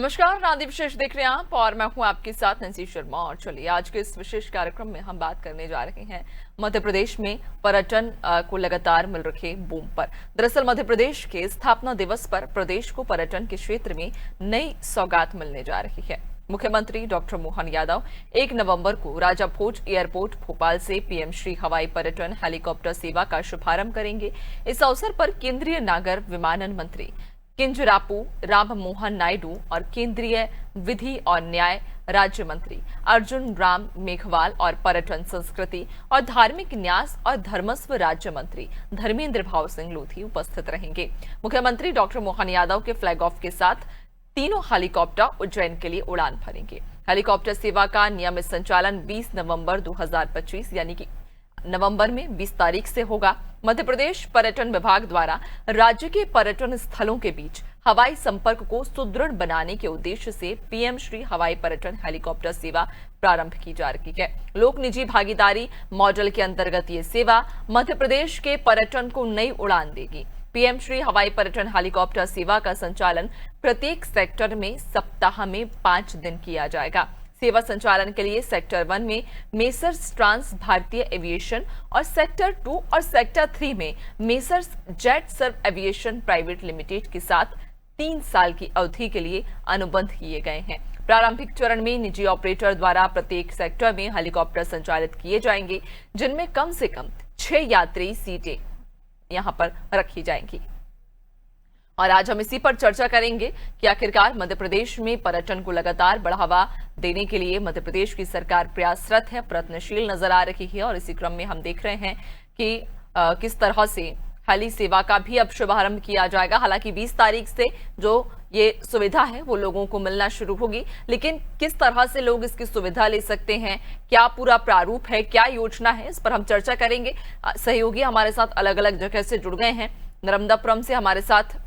नमस्कार, राधि विशेष देख रहे हैं आप और मैं हूं आपके साथ नंसी शर्मा। और चलिए आज के इस विशेष कार्यक्रम में हम बात करने जा रहे हैं मध्य प्रदेश में पर्यटन को लगातार मिल रहे बूम पर। दरअसल मध्य प्रदेश के स्थापना दिवस पर प्रदेश को पर्यटन के क्षेत्र में नई सौगात मिलने जा रही है। मुख्यमंत्री डॉक्टर मोहन यादव 1 नवंबर को राजा भोज एयरपोर्ट भोपाल से पीएम श्री हवाई पर्यटन हेलीकॉप्टर सेवा का शुभारंभ करेंगे। इस अवसर पर केंद्रीय नागर विमानन मंत्री किंजरापू राम मोहन नायडू और केंद्रीय विधि और न्याय राज्य मंत्री अर्जुन राम मेघवाल और पर्यटन, संस्कृति और धार्मिक न्यास और धर्मस्व राज्य मंत्री धर्मेंद्र भाव सिंह लोधी उपस्थित रहेंगे। मुख्यमंत्री डॉक्टर मोहन यादव के फ्लैग ऑफ के साथ तीनों हेलीकॉप्टर उज्जैन के लिए उड़ान भरेंगे। हेलीकॉप्टर सेवा का नियमित संचालन 20 नवंबर 2025 यानी कि नवंबर में 20 तारीख से होगा। मध्य प्रदेश पर्यटन विभाग द्वारा राज्य के पर्यटन स्थलों के बीच हवाई संपर्क को सुदृढ़ बनाने के उद्देश्य से पीएम श्री हवाई पर्यटन हेलीकॉप्टर सेवा प्रारंभ की जा रही है। लोक निजी भागीदारी मॉडल के अंतर्गत ये सेवा मध्य प्रदेश के पर्यटन को नई उड़ान देगी। पीएम श्री हवाई पर्यटन हेलीकॉप्टर सेवा का संचालन प्रत्येक सेक्टर में सप्ताह में 5 दिन किया जाएगा। सेवा संचालन के लिए सेक्टर 1 में मेसर्स ट्रांस भारतीय एविएशन और सेक्टर 2 और सेक्टर 3 में मेसर्स जेट सर्व एविएशन प्राइवेट लिमिटेड के साथ 3 साल की अवधि के लिए अनुबंध किए गए हैं। प्रारंभिक चरण में निजी ऑपरेटर द्वारा प्रत्येक सेक्टर में हेलीकॉप्टर संचालित किए जाएंगे, जिनमें कम से कम 6 यात्री सीटें यहां पर रखी जाएंगी। और आज हम इसी पर चर्चा करेंगे कि आखिरकार मध्य प्रदेश में पर्यटन को लगातार बढ़ावा देने के लिए मध्य प्रदेश की सरकार प्रयासरत है, प्रयत्नशील नजर आ रही है। और इसी क्रम में हम देख रहे हैं कि किस तरह से हेली सेवा का भी अब शुभारंभ किया जाएगा। हालांकि 20 तारीख से जो ये सुविधा है वो लोगों को मिलना शुरू होगी, लेकिन किस तरह से लोग इसकी सुविधा ले सकते हैं, क्या पूरा प्रारूप है, क्या योजना है, इस पर हम चर्चा करेंगे। सहयोगी हमारे साथ अलग अलग जगह से जुड़ गए हैं। नर्मदापुरम से हमारे साथ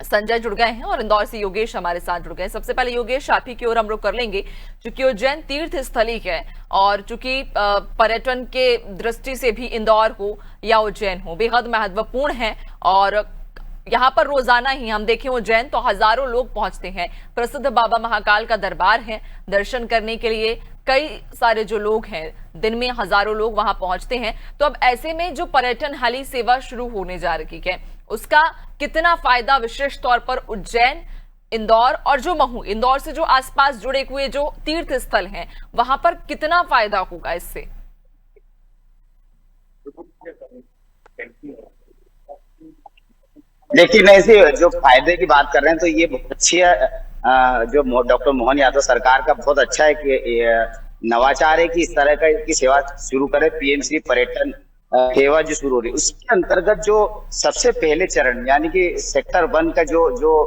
संजय जुड़ गए हैं और इंदौर से योगेश हमारे साथ जुड़ गए। सबसे पहले योगेश, आप ही की ओर हम लोग कर लेंगे, चूंकि उज्जैन तीर्थ स्थली है और चूंकि पर्यटन के दृष्टि से भी इंदौर हो या उज्जैन हो बेहद महत्वपूर्ण है। और यहाँ पर रोजाना ही हम देखें उज्जैन तो हजारों लोग पहुंचते हैं। प्रसिद्ध बाबा महाकाल का दरबार है, दर्शन करने के लिए कई सारे जो लोग हैं, दिन में हजारों लोग वहां पहुंचते हैं। तो अब ऐसे में जो पर्यटन हेली सेवा शुरू होने जा रही है उसका कितना फायदा विशेष तौर पर उज्जैन, इंदौर और जो महू, इंदौर से जो आसपास जुड़े हुए जो तीर्थ स्थल हैं वहां पर कितना फायदा होगा इससे? लेकिन ऐसे जो फायदे की बात कर रहे हैं तो ये बहुत अच्छी है। जो डॉक्टर मोहन यादव सरकार का बहुत अच्छा है कि नवाचार है कि इस तरह की सेवा शुरू करे। पीएमसी पर्यटन सेवा जो शुरू हो रही है उसके अंतर्गत जो सबसे पहले चरण यानी कि सेक्टर 1 का जो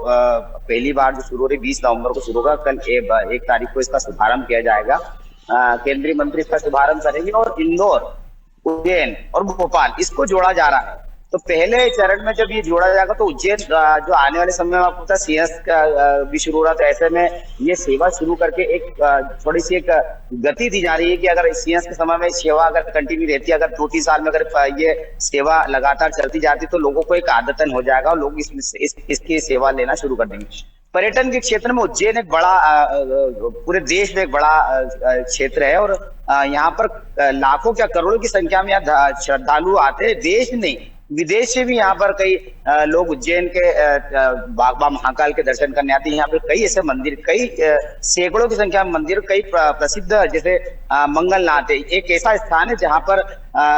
पहली बार जो शुरू हो रही 20 नवंबर को शुरू होगा। कल 1 तारीख को इसका शुभारंभ किया जाएगा। केंद्रीय मंत्री इसका शुभारंभ करेंगे और इंदौर, उज्जैन और भोपाल इसको जोड़ा जा रहा है। तो पहले चरण में जब ये जोड़ा जाएगा तो उज्जैन जो आने वाले समय में आपको पता सीएस का भी शुरू हो रहा, तो ऐसे में ये सेवा शुरू करके एक थोड़ी सी एक गति दी जा रही है कि अगर सीएस के समय में सेवा अगर कंटिन्यू रहती है, अगर 2-3 साल में अगर ये सेवा लगातार चलती जाती तो लोगों को एक आदतन हो जाएगा और लोग इसकी सेवा लेना शुरू कर देंगे। पर्यटन के क्षेत्र में उज्जैन एक बड़ा पूरे देश में एक बड़ा क्षेत्र है और यहाँ पर लाखों क्या करोड़ों की संख्या में यहाँ श्रद्धालु आते हैं। देश नहीं विदेश से भी यहाँ पर कई लोग उज्जैन के बाबा महाकाल के दर्शन करने आते हैं। यहाँ पर कई ऐसे मंदिर, कई सैकड़ों की संख्या में मंदिर, कई प्रसिद्ध जैसे मंगलनाथ है, एक ऐसा स्थान है जहाँ पर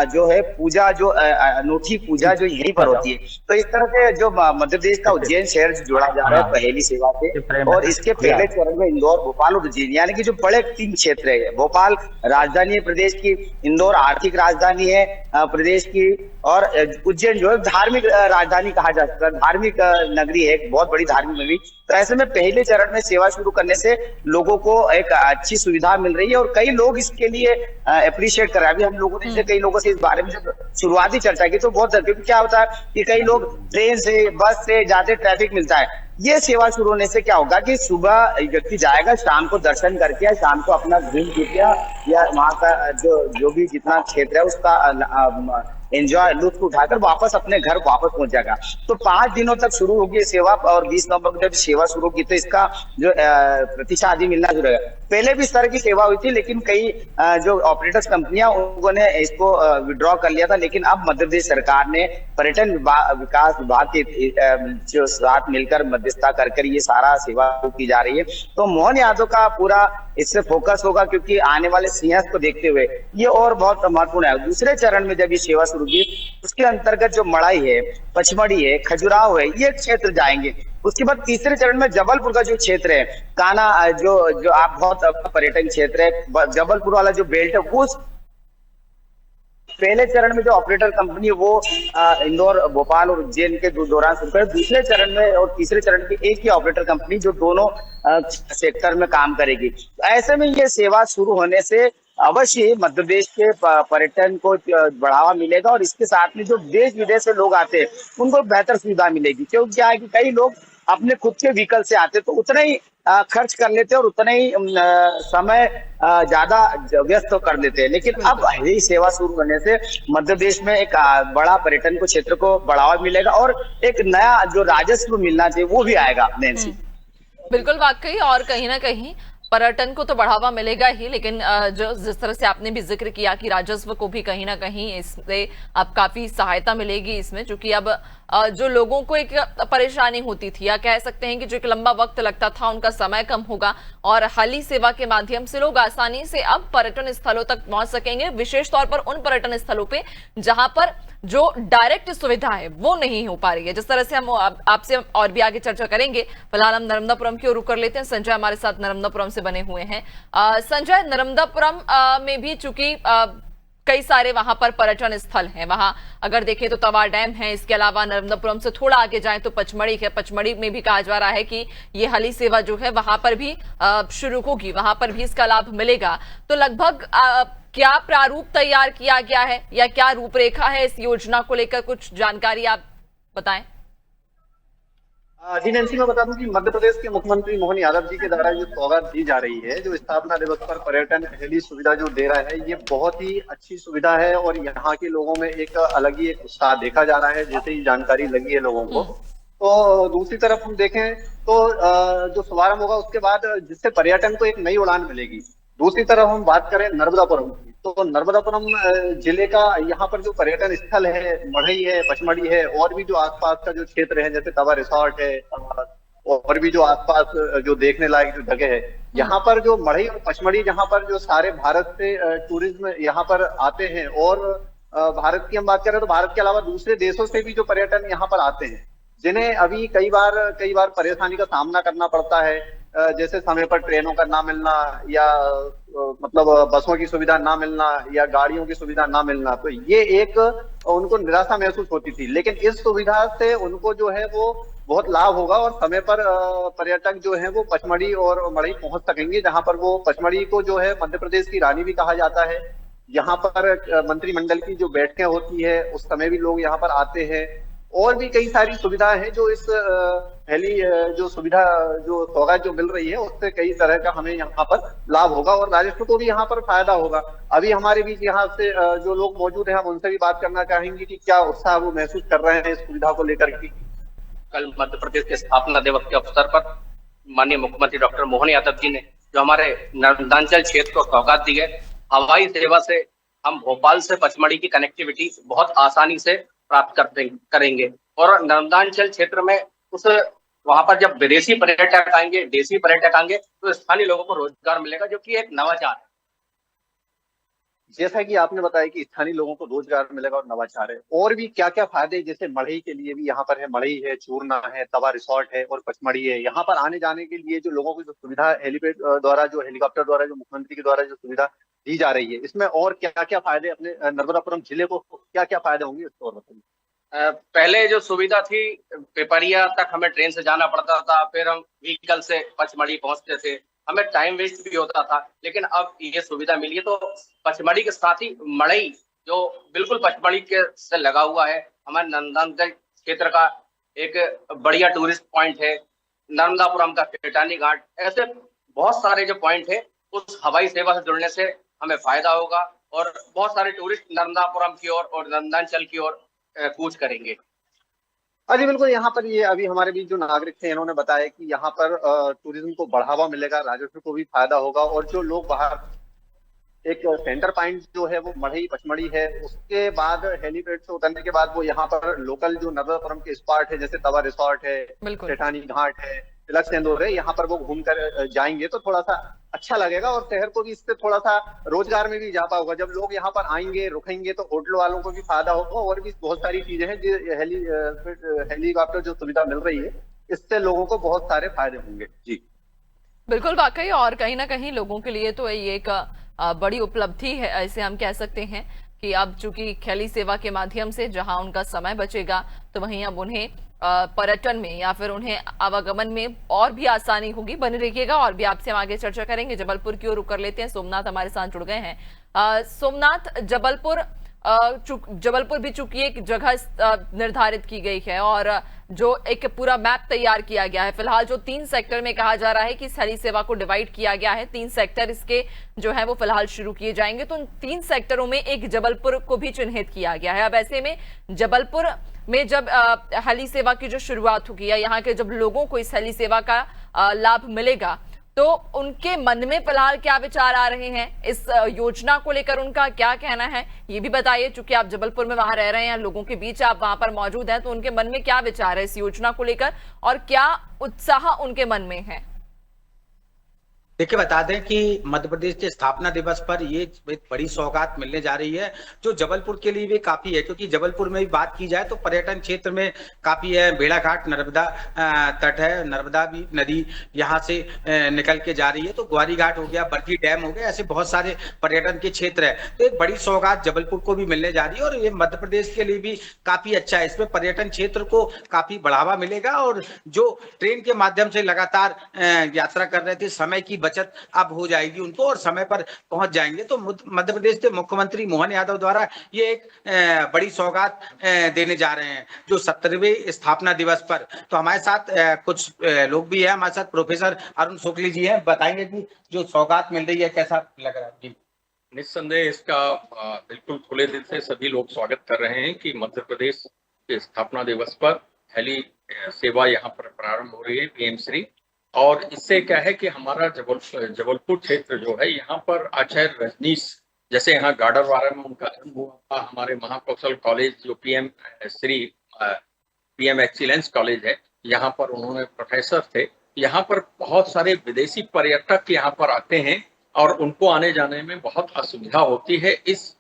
जो है पूजा, जो अनूठी पूजा जो यहीं पर होती है। तो इस तरह से जो मध्य प्रदेश का उज्जैन शहर जोड़ा जा रहा है पहली सेवा से। और इसके पहले चरण में इंदौर, भोपाल और उज्जैन यानी कि जो बड़े 3 क्षेत्र है। भोपाल राजधानी है प्रदेश की, इंदौर आर्थिक राजधानी है प्रदेश की और उज्जैन जो है धार्मिक राजधानी कहा जा सकता है, धार्मिक नगरी है, एक बहुत बड़ी धार्मिक नगरी। तो ऐसे में पहले चरण में सेवा शुरू करने से लोगों को एक अच्छी सुविधा मिल रही है और कई लोग इसके लिए अप्रिशिएट कर रहे हैं। अभी हम लोगों ने कई लोगों से इस बारे में शुरुआती चर्चा की तो बहुत, क्योंकि क्या होता है कि कई लोग ट्रेन से, बस से जाते, ट्रैफिक मिलता है। ये सेवा शुरू होने से क्या होगा कि सुबह व्यक्ति जाएगा, शाम को दर्शन करके या शाम को अपना घूम फिर या वहाँ का जो भी जितना क्षेत्र है उसका एंजॉय लुत्फ उठाकर वापस अपने घर वापस पहुंच जाएगा। तो 5 दिनों तक शुरू होगी ये सेवा, और 20 नवंबर को जब सेवा शुरू होगी तो इसका जो प्रतिशत आदि मिलना शुरू होगा। पहले भी इस तरह की सेवा हुई थी, लेकिन कई जो ऑपरेटर्स कंपनियां उन्होंने इसको विड्रॉ कर लिया था। लेकिन अब मध्य प्रदेश सरकार ने पर्यटन विकास विभाग के जो साथ मिलकर मध्यस्थता कर ये सारा सेवा की जा रही है। तो मोहन यादव का पूरा इससे फोकस होगा, क्योंकि आने वाले सिंहस्थ को देखते हुए ये और बहुत महत्वपूर्ण है। दूसरे चरण में जब ये सेवा शुरू की, उसके अंतर्गत जो मड़ाई है, पचमढ़ी है, खजुराहो है, ये क्षेत्र जाएंगे। उसके बाद तीसरे चरण में जबलपुर का जो क्षेत्र है, काना जो जो आप बहुत पर्यटन क्षेत्र है, जबलपुर वाला जो बेल्ट है, वो पहले चरण में जो ऑपरेटर कंपनी है वो इंदौर, भोपाल और उज्जैन के दौरान शुरू करे। दूसरे चरण में और तीसरे चरण की एक ही ऑपरेटर कंपनी जो दोनों सेक्टर में काम करेगी। ऐसे में ये सेवा शुरू होने से अवश्य मध्य प्रदेश के पर्यटन को बढ़ावा मिलेगा, और इसके साथ में जो देश विदेश से लोग आते हैं उनको बेहतर सुविधा मिलेगी। क्योंकि क्या है कि कई लोग अपने खुद के व्हीकल से आते तो उतना ही खर्च कर लेते और उतना ही समय ज्यादा व्यस्त कर देते हैं। लेकिन अब यही सेवा शुरू होने से मध्य प्रदेश में एक बड़ा पर्यटन को क्षेत्र को बढ़ावा मिलेगा, और एक नया जो राजस्व मिलना चाहिए वो भी आएगा। नैन्सी, बिल्कुल वाकई, और कहीं ना कहीं पर्यटन को तो बढ़ावा मिलेगा ही, लेकिन जो जिस तरह से आपने भी जिक्र किया कि राजस्व को भी कहीं ना कहीं इससे अब काफी सहायता मिलेगी इसमें, क्योंकि अब जो लोगों को एक परेशानी होती थी, या कह सकते हैं कि जो एक लंबा वक्त लगता था, उनका समय कम होगा, और हाली सेवा के माध्यम से लोग आसानी से अब पर्यटन स्थलों तक पहुंच सकेंगे, विशेष तौर पर उन पर्यटन स्थलों पे जहां पर जो डायरेक्ट सुविधा है वो नहीं हो पा रही है। जिस तरह से हम आपसे और भी आगे चर्चा करेंगे, फिलहाल हम नर्मदापुरम की ओर रुख कर लेते हैं। संजय हमारे साथ नर्मदापुरम से बने हुए हैं। संजय, नर्मदापुरम में भी चूंकि कई सारे वहां पर पर्यटन स्थल हैं, वहां अगर देखें तो तवा डैम है, इसके अलावा नर्मदापुरम से थोड़ा आगे जाएं तो पचमढ़ी है। पचमढ़ी में भी कहा जा रहा है कि ये हली सेवा जो है वहां पर भी शुरू होगी, वहां पर भी इसका लाभ मिलेगा। तो लगभग क्या प्रारूप तैयार किया गया है, या क्या रूपरेखा है इस योजना को लेकर, कुछ जानकारी आप बताएं। जी नैन्सी, मैं बता दूं कि मध्य प्रदेश के मुख्यमंत्री मोहन यादव जी के द्वारा जो सौगात दी जा रही है, जो स्थापना दिवस पर पर्यटन हेली सुविधा जो दे रहा है, ये बहुत ही अच्छी सुविधा है, और यहाँ के लोगों में एक अलग ही एक उत्साह देखा जा रहा है, जैसे ही जानकारी लगी है लोगों को। तो दूसरी तरफ हम देखें तो जो शुभारंभ होगा उसके बाद, जिससे पर्यटन को एक नई उड़ान मिलेगी। दूसरी तरफ हम बात करें नर्मदापुरम की, तो नर्मदापुरम जिले का यहाँ पर जो पर्यटन स्थल है, मढ़ई है, पचमढ़ी है, और भी जो आसपास का जो क्षेत्र है, जैसे तवा रिसोर्ट है, और भी जो आसपास जो देखने लायक जो जगह है, यहाँ पर जो मढ़ई और पचमढ़ी, जहाँ पर जो सारे भारत से टूरिज्म यहाँ पर आते हैं, और भारत की हम बात करें तो भारत के अलावा दूसरे देशों से भी जो पर्यटन यहाँ पर आते हैं, जिन्हें अभी कई बार परेशानी का सामना करना पड़ता है, जैसे समय पर ट्रेनों का ना मिलना, या मतलब बसों की सुविधा ना मिलना, या गाड़ियों की सुविधा ना मिलना। तो ये एक उनको निराशा महसूस होती थी, लेकिन इस सुविधा से उनको जो है वो बहुत लाभ होगा, और समय पर पर्यटक जो है वो पचमढ़ी और मढ़ई पहुंच सकेंगे, जहां पर वो पचमढ़ी को जो है मध्य प्रदेश की रानी भी कहा जाता है। यहाँ पर मंत्रिमंडल की जो बैठकें होती है उस समय भी लोग यहाँ पर आते हैं, और भी कई सारी सुविधाएं हैं जो इस हेली जो सुविधा जो सौगात जो मिल रही है उससे कई तरह का हमें यहाँ पर लाभ होगा, और राजस्व को भी यहाँ पर फायदा होगा। अभी हमारे बीच यहाँ से जो लोग मौजूद हैं, हम उनसे भी बात करना चाहेंगे कि क्या उत्साह वो महसूस कर रहे हैं इस सुविधा को लेकर के। कल मध्य प्रदेश के स्थापना दिवस के अवसर पर माननीय मुख्यमंत्री डॉक्टर मोहन यादव जी ने जो हमारे नर्मदांचल क्षेत्र को सौगात दी है, हवाई सेवा से हम भोपाल से पचमढ़ी की कनेक्टिविटी बहुत आसानी से प्राप्त करेंगे, और नर्मदांचल क्षेत्र में वहां पर जब विदेशी पर्यटक आएंगे, देशी पर्यटक आएंगे, तो स्थानीय लोगों को रोजगार मिलेगा, जो कि एक नवाचार है। जैसा कि आपने बताया कि स्थानीय लोगों को रोजगार मिलेगा और नवाचार है, और भी क्या क्या फायदे, जैसे मढ़ई के लिए भी यहाँ पर है, मढ़ई है, चूरना है, तवा रिसोर्ट है, और पचमढ़ी है। यहाँ पर आने जाने के लिए जो लोगों को जो सुविधा हेलीपैड द्वारा, जो हेलीकॉप्टर द्वारा, जो मुख्यमंत्री के द्वारा जो सुविधा दी जा रही है, इसमें और क्या क्या फायदे अपने नर्मदापुरम जिले को क्या क्या फायदे होंगे, इसको और बताइए। पहले जो सुविधा थी, पिपरिया तक हमें ट्रेन से जाना पड़ता था, फिर हम व्हीकल से पचमढ़ी पहुंचते थे, हमें टाइम वेस्ट भी होता था। लेकिन अब ये सुविधा मिली है, तो पचमढ़ी के साथ ही मढ़ई जो बिल्कुल पचमढ़ी के से लगा हुआ है, हमारे नंदनगढ़ क्षेत्र का एक बढ़िया टूरिस्ट पॉइंट है। नर्मदापुरम का केटानी घाट, ऐसे बहुत सारे जो पॉइंट है, उस हवाई सेवा से जुड़ने से हमें फायदा होगा, और बहुत सारे टूरिस्ट नर्मदापुरम की ओर और नंदांचल की ओर कूच करेंगे। हाँ जी बिल्कुल, यहाँ पर ये अभी हमारे बीच जो नागरिक थे इन्होंने बताया कि यहाँ पर टूरिज्म को बढ़ावा मिलेगा, राजस्व को भी फायदा होगा, और जो लोग बाहर एक सेंटर पॉइंट जो है वो मढ़ई पचमढ़ी है, उसके बाद हेलीपैड से उतरने के बाद वो यहाँ पर लोकल जो नर्मदापुरम के स्पॉट है जैसे तवा रिसोर्ट है, बिल्कुल। सेठानी घाट है, तिलक सेंदूर है, यहाँ पर वो घूम कर जाएंगे तो थोड़ा सा अच्छा लगेगा और शहर को भी इससे थोड़ा सा रोजगार में भी इजाफा होगा। जब लोग यहाँ पर आएंगे रुकेंगे तो होटल वालों को भी फायदा होगा, और भी बहुत सारी चीजें हैं जो हेलीकॉप्टर जो सुविधा मिल रही है इससे लोगों को बहुत सारे फायदे होंगे। जी बिल्कुल, वाकई, और कहीं ना कहीं लोगों के लिए तो ये एक बड़ी उपलब्धि है, ऐसे हम कह सकते हैं कि अब चूंकि हेली सेवा के माध्यम से जहां उनका समय बचेगा तो वहीं अब उन्हें पर्यटन में या फिर उन्हें आवागमन में और भी आसानी होगी। बने रहिएगा और भी आपसे हम आगे चर्चा करेंगे। जबलपुर की ओर रुक कर लेते हैं, सोमनाथ हमारे साथ जुड़ गए हैं। सोमनाथ, जबलपुर भी चूंकि एक जगह निर्धारित की गई है और जो एक पूरा मैप तैयार किया गया है, फिलहाल जो 3 सेक्टर में कहा जा रहा है कि इस हेली सेवा को डिवाइड किया गया है, 3 सेक्टर इसके जो है वो फिलहाल शुरू किए जाएंगे, तो उन 3 सेक्टरों में एक जबलपुर को भी चिन्हित किया गया है। अब ऐसे में जबलपुर में जब हेली सेवा की जो शुरुआत होगी या यहाँ के जब लोगों को इस हेली सेवा का लाभ मिलेगा तो उनके मन में फिलहाल क्या विचार आ रहे हैं, इस योजना को लेकर उनका क्या कहना है, ये भी बताइए। चूंकि आप जबलपुर में वहां रह रहे हैं, लोगों के बीच आप वहां पर मौजूद हैं, तो उनके मन में क्या विचार है इस योजना को लेकर और क्या उत्साह उनके मन में है? देखिए, बता दें कि मध्य प्रदेश के स्थापना दिवस पर ये एक बड़ी सौगात मिलने जा रही है जो जबलपुर के लिए भी काफी है, क्योंकि जबलपुर में भी बात की जाए तो पर्यटन क्षेत्र में काफी है। बेड़ाघाट नर्मदा तट है, नर्मदा भी नदी यहाँ से निकल के जा रही है, तो ग्वारी घाट हो गया, बरकी डैम हो गया, ऐसे बहुत सारे पर्यटन के क्षेत्र है। तो एक बड़ी सौगात जबलपुर को भी मिलने जा रही है और ये मध्य प्रदेश के लिए भी काफी अच्छा है। इसमें पर्यटन क्षेत्र को काफी बढ़ावा मिलेगा और जो ट्रेन के माध्यम से लगातार यात्रा कर रहे थे, समय की बचत अब हो जाएगी उनको और समय पर पहुंच जाएंगे। तो मध्य प्रदेश के मुख्यमंत्री मोहन यादव द्वारा ये एक बड़ी सौगात देने जा रहे हैं जो 70वें स्थापना दिवस पर। तो हमारे साथ कुछ लोग भी हैं, हमारे साथ प्रोफेसर अरुण शुक्ल जी हैं, बताएंगे कि जो सौगात मिल रही है कैसा लग रहा है जी। निस्संदेह इसका बिल्कुल खुले दिल से सभी लोग स्वागत कर रहे हैं कि मध्य प्रदेश के स्थापना दिवस पर हेली सेवा यहाँ पर प्रारंभ हो रही है, पीएम-श्री। और इससे क्या है कि हमारा जबलपुर क्षेत्र जो है यहाँ पर आचार्य रजनीश, जैसे यहाँ गाडरवारा में उनका जन्म हुआ था, हमारे महाकौशल कॉलेज जो पीएम एक्सीलेंस कॉलेज है, यहाँ पर उन्होंने प्रोफेसर थे। यहाँ पर बहुत सारे विदेशी पर्यटक यहाँ पर आते हैं और उनको आने जाने में बहुत असुविधा होती है। इस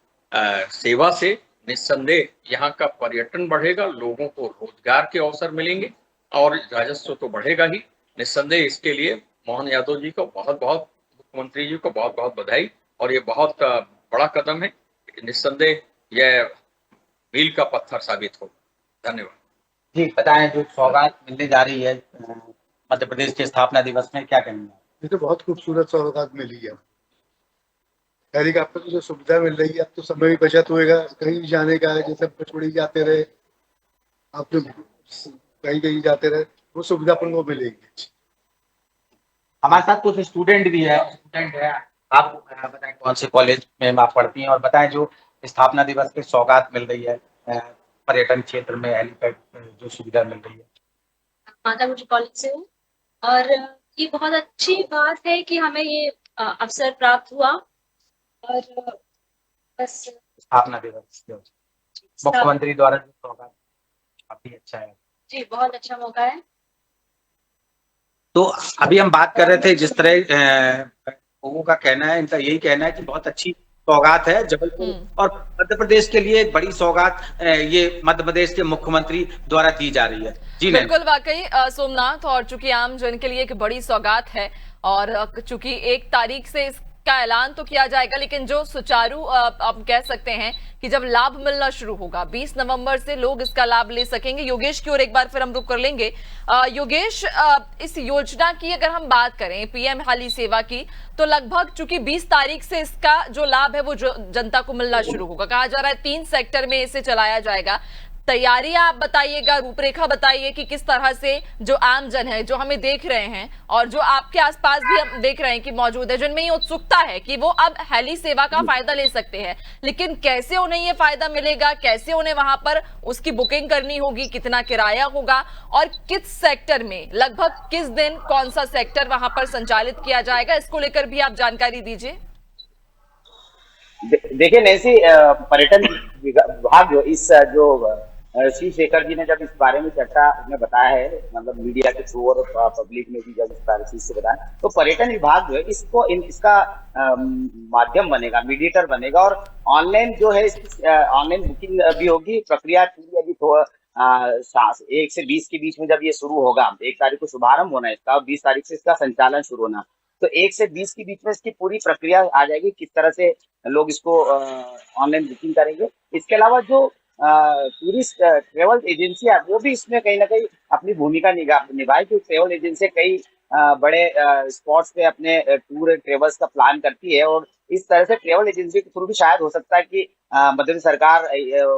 सेवा से निस्संदेह यहाँ का पर्यटन बढ़ेगा, लोगों को रोजगार के अवसर मिलेंगे और राजस्व तो बढ़ेगा ही। निस्संदेह इसके लिए मोहन यादव जी को बहुत बहुत, मुख्यमंत्री जी को बहुत बहुत बधाई, और ये बहुत बड़ा कदम है। निस्संदेह यह मील का पत्थर साबित होगा। धन्यवाद जी। बताएं, जो सौगात मिलने जा रही है मध्य प्रदेश के स्थापना दिवस में, क्या कहेंगे? ये तो बहुत खूबसूरत सौगात मिली है। हेलीकॉप्टर की जो सुविधा मिल रही है, अब तो समय भी बचत होएगा, कहीं भी जाने का है, जैसे पचमढ़ी जाते रहे, आप तो कहीं कहीं जाते रहे, वो सुविधा अपन को मिलेगी। हमारे साथ कुछ स्टूडेंट भी है। आप बताएं कौन से कॉलेज में आप पढ़ती हैं और बताएं जो स्थापना दिवस की सौगात मिल रही है पर्यटन क्षेत्र में, हेलीपैड जो सुविधा मिल रही है। माता गुजरी कॉलेज से हूँ और ये बहुत अच्छी बात है कि हमें ये अवसर प्राप्त हुआ और बस स्थापना दिवस मुख्यमंत्री द्वारा जो सौगात काफी अच्छा है जी, बहुत अच्छा मौका है। तो अभी हम बात कर रहे थे जिस तरह लोगों का कहना है, इनका यही कहना है कि बहुत अच्छी सौगात है जबलपुर और मध्य प्रदेश के लिए एक बड़ी सौगात ये मध्य प्रदेश के मुख्यमंत्री द्वारा दी जा रही है। जी बिल्कुल, वाकई सोमनाथ, और चूंकि आम जन के लिए एक बड़ी सौगात है और चूंकि 1 तारीख से इसका ऐलान तो किया जाएगा, लेकिन जो सुचारू आप कह सकते हैं कि जब लाभ मिलना शुरू होगा 20 नवंबर से लोग इसका लाभ ले सकेंगे। योगेश की ओर एक बार फिर हम रुक कर लेंगे। योगेश, इस योजना की अगर हम बात करें पीएम हेली सेवा की, तो लगभग चूंकि 20 तारीख से इसका जो लाभ है वो जनता को मिलना शुरू होगा। कहा जा रहा है 3 सेक्टर में इसे चलाया जाएगा। तैयारियां आप बताइएगा, रूपरेखा बताइए कि किस तरह से जो आमजन है, जो हमें देख रहे हैं और जो आपके आसपास भी हम देख रहे हैं कि मौजूद है, जिनमें ये उत्सुकता है कि वो अब हेली सेवा का फायदा ले सकते हैं, लेकिन कैसे उन्हें ये फायदा मिलेगा, कैसे उन्हें वहां पर उसकी बुकिंग करनी होगी, कितना किराया होगा और किस सेक्टर में, लगभग किस दिन कौन सा सेक्टर वहां पर संचालित किया जाएगा, इसको लेकर भी आप जानकारी दीजिए। देखिए नैन्सी, पर्यटन विभाग जो इस जो श्री शेखर जी ने जब इस बारे में चर्चा में बताया है, मतलब मीडिया के थ्रू और पब्लिक में भी जब इस बारे चीज से बताया, तो पर्यटन विभाग जो है इसको इसका माध्यम बनेगा, मीडिएटर बनेगा और ऑनलाइन जो है ऑनलाइन बुकिंग भी होगी। प्रक्रिया पूरी अभी 1 से 20 के बीच में जब ये शुरू होगा, 1 तारीख को शुभारंभ होना है इसका और 20 तारीख से इसका संचालन शुरू होना, तो 1 से 20 के बीच में इसकी पूरी प्रक्रिया आ जाएगी, किस तरह से लोग इसको ऑनलाइन बुकिंग करेंगे। इसके अलावा जो टूरिस्ट ट्रेवल एजेंसी है वो भी इसमें कहीं ना कहीं अपनी भूमिका निभाए, क्योंकि ट्रेवल एजेंसी कई बड़े स्पॉट्स पे अपने टूर ट्रेवल्स का प्लान करती है और इस तरह से ट्रेवल एजेंसी के थ्रू भी शायद हो सकता है कि मध्य प्रदेश सरकार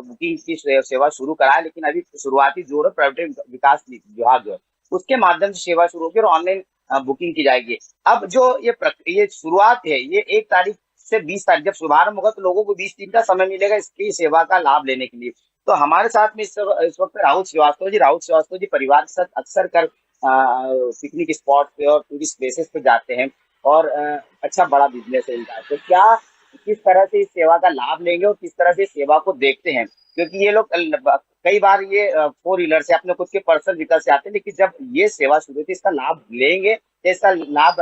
बुकिंग की सेवा शुरू कराए, लेकिन अभी शुरुआती जोर है पर्यटन विकास विभाग जो है उसके माध्यम से सेवा शुरू होगी और ऑनलाइन बुकिंग की जाएगी। अब जो ये शुरुआत है, ये 1 तारीख से 20 तारीख जब शुभारंभ होगा तो लोगों को 20 दिन का समय मिलेगा इसकी सेवा का लाभ लेने के लिए। तो हमारे साथ में इस वक्त राहुल श्रीवास्तव जी परिवार के साथ अक्सर कर पिकनिक स्पॉट पे और टूरिस्ट प्लेसेस पे जाते हैं और अच्छा बड़ा बिजनेस है इनका। तो क्या किस तरह से इस सेवा का लाभ लेंगे और किस तरह से सेवा को देखते हैं, क्योंकि ये लोग कई बार ये 4 व्हीलर से अपने खुद के पर्सनल व्हीकल से आते हैं, लेकिन जब ये सेवा शुरू होती है इसका लाभ लेंगे, इसका लाभ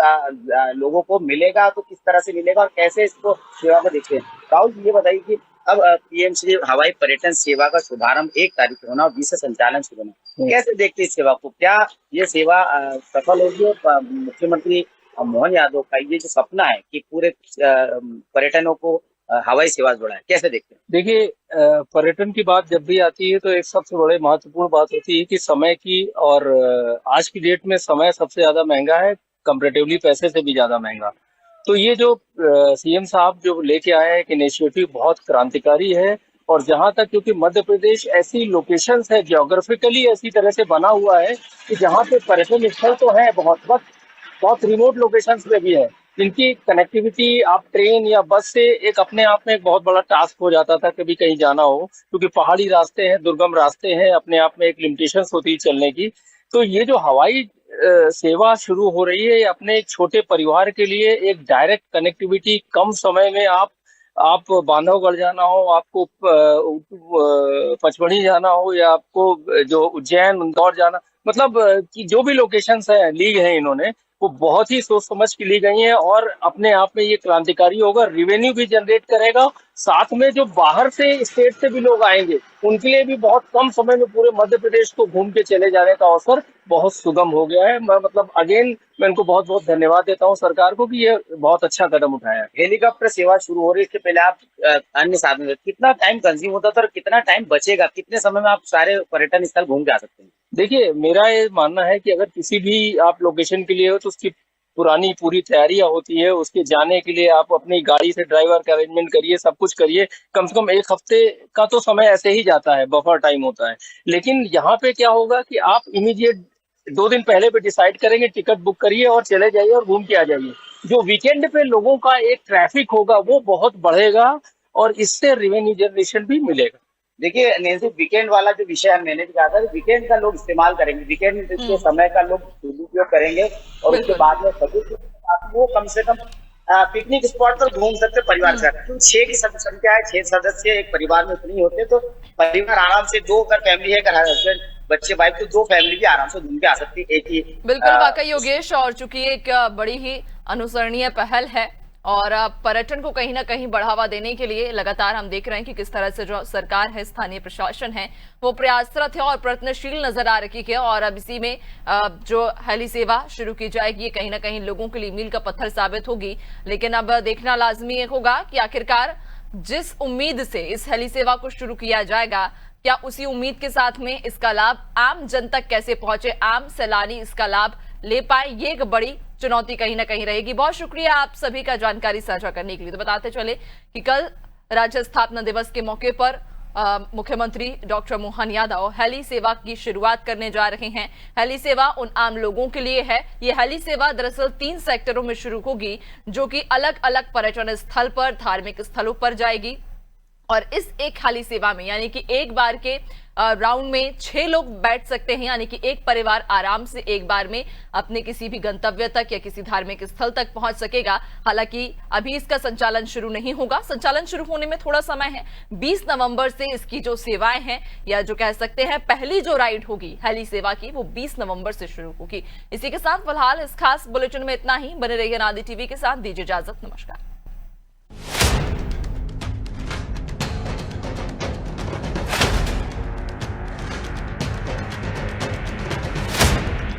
लोगों को मिलेगा तो किस तरह से मिलेगा और कैसे इसको सेवा को देखते हैं। राहुल जी ये बताइए कि अब पीएम श्री हवाई पर्यटन सेवा का शुभारंभ 1 तारीख को होना और 20 से संचालन शुरू होना, कैसे देखते हैं इस सेवा को? क्या ये सेवा सफल होगी और मुख्यमंत्री मोहन यादव का ये जो सपना है कि पूरे पर्यटनों को हवाई सेवा जोड़ा है, कैसे देखते हैं? देखिए, पर्यटन की बात जब भी आती है तो एक सबसे बड़े महत्वपूर्ण बात होती है कि समय की, और आज की डेट में समय सबसे ज्यादा महंगा है, कंपैरेटिवली पैसे से भी ज्यादा महंगा। तो ये जो सीएम साहब जो लेके आए हैं इनिशिएटिव बहुत क्रांतिकारी है। और जहां तक, क्योंकि मध्य प्रदेश ऐसी लोकेशंस है, ज्योग्राफिकली ऐसी तरह से बना हुआ है कि जहाँ पे पर्यटन स्थल तो है बहुत रिमोट लोकेशंस पे भी है, जिनकी कनेक्टिविटी आप ट्रेन या बस से एक अपने आप में एक बहुत बड़ा टास्क हो जाता था कभी कहीं जाना हो, क्योंकि पहाड़ी रास्ते हैं, दुर्गम रास्ते हैं, अपने आप में एक लिमिटेशंस होती है चलने की। तो ये जो हवाई सेवा शुरू हो रही है, अपने एक छोटे परिवार के लिए एक डायरेक्ट कनेक्टिविटी, कम समय में आप बांधवगढ़ जाना हो, आपको पचमढ़ी जाना हो या आपको जो उज्जैन इंदौर जाना, मतलब कि जो भी लोकेशंस है ली है इन्होंने, वो बहुत ही सोच समझ के ली गई हैं और अपने आप में ये क्रांतिकारी होगा, रिवेन्यू भी जनरेट करेगा, साथ में जो बाहर से स्टेट से भी लोग आएंगे उनके लिए भी बहुत कम समय में पूरे मध्य प्रदेश को घूम के चले जाने का अवसर बहुत सुगम हो गया है। मैं इनको बहुत बहुत धन्यवाद देता हूँ सरकार को कि ये बहुत अच्छा कदम उठाया है। हेलीकॉप्टर सेवा शुरू हो रही है, इसके पहले आप अन्य साधन, कितना टाइम कंज्यूम होता था और कितना टाइम बचेगा, कितने समय में आप सारे पर्यटन स्थल घूम के आ सकते हैं? देखिए, मेरा ये मानना है कि अगर किसी भी आप लोकेशन के लिए हो तो उसकी पूरी तैयारियां होती है, उसके जाने के लिए आप अपनी गाड़ी से ड्राइवर का अरेंजमेंट करिए, सब कुछ करिए, कम से कम 1 हफ्ते का तो समय ऐसे ही जाता है, बफर टाइम होता है। लेकिन यहाँ पे क्या होगा कि आप इमीडिएट 2 दिन पहले पे डिसाइड करेंगे, टिकट बुक करिए और चले जाइए और घूम के आ जाइए। जो वीकेंड पे लोगों का एक ट्रैफिक होगा वो बहुत बढ़ेगा और इससे रेवेन्यू जनरेशन भी मिलेगा। देखिए नैन्सी, वीकेंड वाला जो विषय मैंने भी कहा था, वीकेंड का लोग इस्तेमाल करेंगे, वीकेंड के समय का लोग दुरुपयोग करेंगे और उसके बाद में वो कम से कम पिकनिक स्पॉट पर घूम सकते परिवार से। 6 की संख्या है, 6 सदस्य एक परिवार में नहीं होते, तो परिवार आराम से 2 अगर फैमिली है, अगर हस्बैंड बच्चे वाइफ, तो 2 फैमिली भी आराम से घूम के आ सकती है एक ही। बिल्कुल वाकई योगेश, और चूंकि एक बड़ी ही अनुसरणीय पहल है और पर्यटन को कहीं ना कहीं बढ़ावा देने के लिए लगातार हम देख रहे हैं कि किस तरह से जो सरकार है, स्थानीय प्रशासन है, वो प्रयासरत है और प्रयत्नशील नजर आ रही है। और अब इसी में जो हेली सेवा शुरू की जाएगी, ये कहीं ना कहीं लोगों के लिए मील का पत्थर साबित होगी। लेकिन अब देखना लाजमी होगा कि आखिरकार जिस उम्मीद से इस हेली सेवा को शुरू किया जाएगा, क्या उसी उम्मीद के साथ में इसका लाभ आम जन तक कैसे पहुंचे, आम सैलानी इसका लाभ ले पाए, ये एक बड़ी चुनौती कहीं ना कहीं रहेगी। बहुत शुक्रिया आप सभी का जानकारी साझा करने के लिए। तो बताते चले कि कल राज्य स्थापना दिवस के मौके पर मुख्यमंत्री डॉक्टर मोहन यादव हेली सेवा की शुरुआत करने जा रहे हैं। हेली सेवा उन आम लोगों के लिए है। ये हेली सेवा दरअसल 3 सेक्टरों में शुरू होगी, जो कि अलग अलग पर्यटन स्थल पर, धार्मिक स्थलों पर जाएगी। और इस एक हेली सेवा में यानी कि एक बार के राउंड में 6 लोग बैठ सकते हैं, यानी कि एक परिवार आराम से एक बार में अपने किसी भी गंतव्य तक या किसी धार्मिक स्थल तक पहुंच सकेगा। हालांकि अभी इसका संचालन शुरू नहीं होगा, संचालन शुरू होने में थोड़ा समय है। 20 नवंबर से इसकी जो सेवाएं हैं, या जो कह सकते हैं पहली जो राइड होगी हेली सेवा की, वो 20 नवंबर से शुरू होगी। इसी के साथ फिलहाल इस खास बुलेटिन में इतना ही। बने रहिए अनादि टीवी के साथ, दीजिए इजाजत, नमस्कार।